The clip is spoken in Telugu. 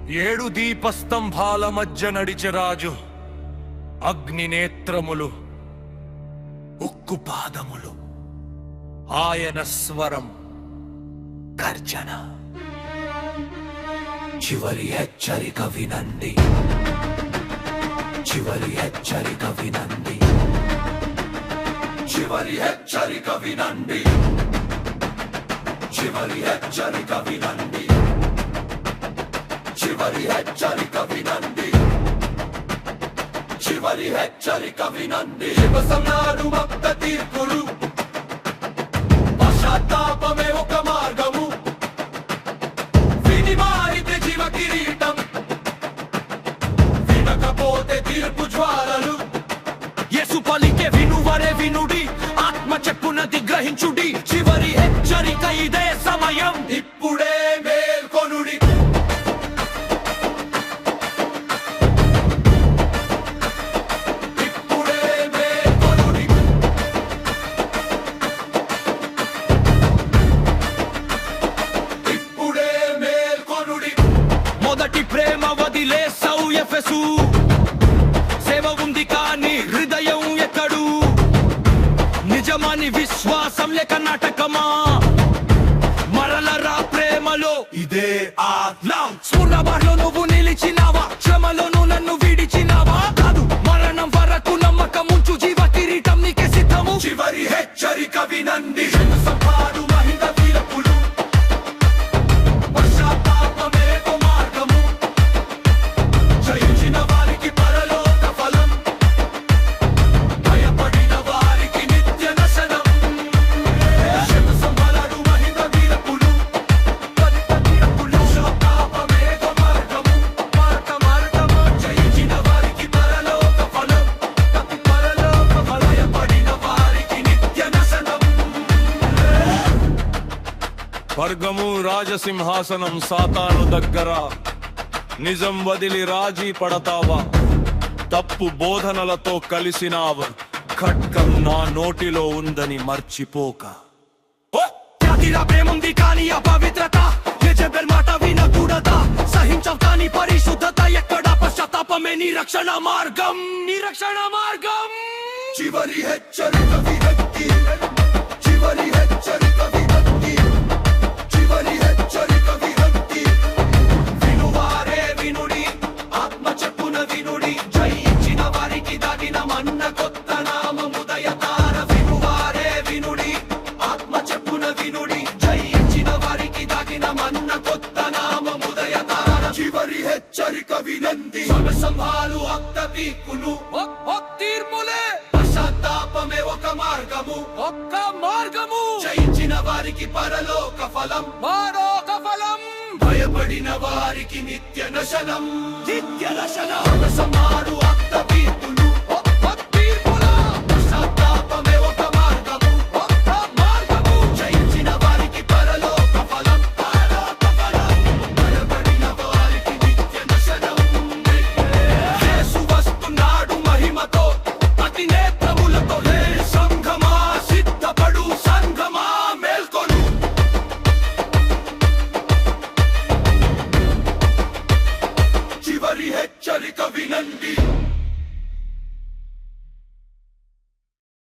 ఏడు దీపస్తంభాల మధ్య నడిచె రాజు, అగ్ని నేత్రములు, ఉక్కు పాదములు, ఆయన స్వరం గర్జన. చివరి హెచ్చరిక వినండి, చివరి హెచ్చరిక వినండి, చివరి హెచ్చరిక వినండి, చివరి హెచ్చరిక వినండి, చివరి హెచ్చరిక వినండి, చివరి హెచ్చరిక వినండి. శివసన్నాడు భక్త తీర్పులు, పశ్చాత్తాపమే ఒక మార్గము, విని మారితే జీవ కిరీటం, వినకపోతే తీర్పు జ్వాలలు. యేసు పలికే వినువరే వినుడి, ఆత్మ చెప్పునది గ్రహించుడి. చివరి హెచ్చరిక ఇదే సమయం, ఇప్పుడే మేల్కొనుడి. మొదటి ప్రేమ వదిలేసావు ఎఫెసు, సేవ ఉంది కానీ హృదయం ఎక్కడు. నిజమని విశ్వాసం లేక నాటకమా, మరలరా ప్రేమలో ఇదే ఆత్మ. స్ఫురణలో నువ్వు నిలిచినావా, శ్రమలోను నన్ను విడిచినావా? కాదు, మరణం వరకు నమ్మకం ఉంచు, జీవ కిరీటం నీకే సిద్ధము. చివరి హెచ్చరిక వినండి, సంపాడు మహిళ వీరపులు, పశ్చాత్తాపమే ఒక మార్గము, జయించిన వారికి పరలోక ఫలం, భయపడిన వారికి నిత్య నశనం. సంపాడు మహిళ వీరపులు, పశ్చాత్తాపమే ఒక మార్గము, మార్గము, జయించిన వారికి పరలోక ఫలం, భయపడిన వారికి నిత్య నశనం. స్వర్గము రాజసింహాసనం సాతాను దగ్గర, నిజం వదిలి రాజీ పడతావా? తప్పు బోధనలతో కలిసినావా? ఖడ్గం నా నోటిలో ఉందని మర్చిపోక. జాతిలో ప్రేముంది కానీ అపవిత్రత, యెజెబెల్ మాట వినకూడదా? సహించవు కానీ పరిశుద్ధత ఎక్కడ? పశ్చాత్తాపమే నీ రక్షణ మార్గం, నీ రక్షణ మార్గం. చివరి హెచ్చరిక వినండి, చివరి హెచ్చరిక వినండి, చివరి హెచ్చరిక వినండి. వినువారే వినుడి, ఆత్మ చెప్పున వినుడి, జయించిన వారికి దాగిన మన్న కొత్త నామముదయ తార. వినువారే వినుడి, ఆత్మ చెప్పున వినుడి, జయించిన వారికి దాగిన మన్న కొత్త నామముదయ తార. చివరి హెచ్చరిక వినండి, సంభాలు అక్త తీర్పులు, తీర్పులే. పశ్చాత్తాపమే ఒక మార్గము, ఒక్క మార్గము, జయించిన వారికి పరలోక ఫలం, పరలోక ఫలం. భయపడిన వారికి నిత్య నశనం, నిత్య నశనం. సంభాలు అక్త తీర్పులు.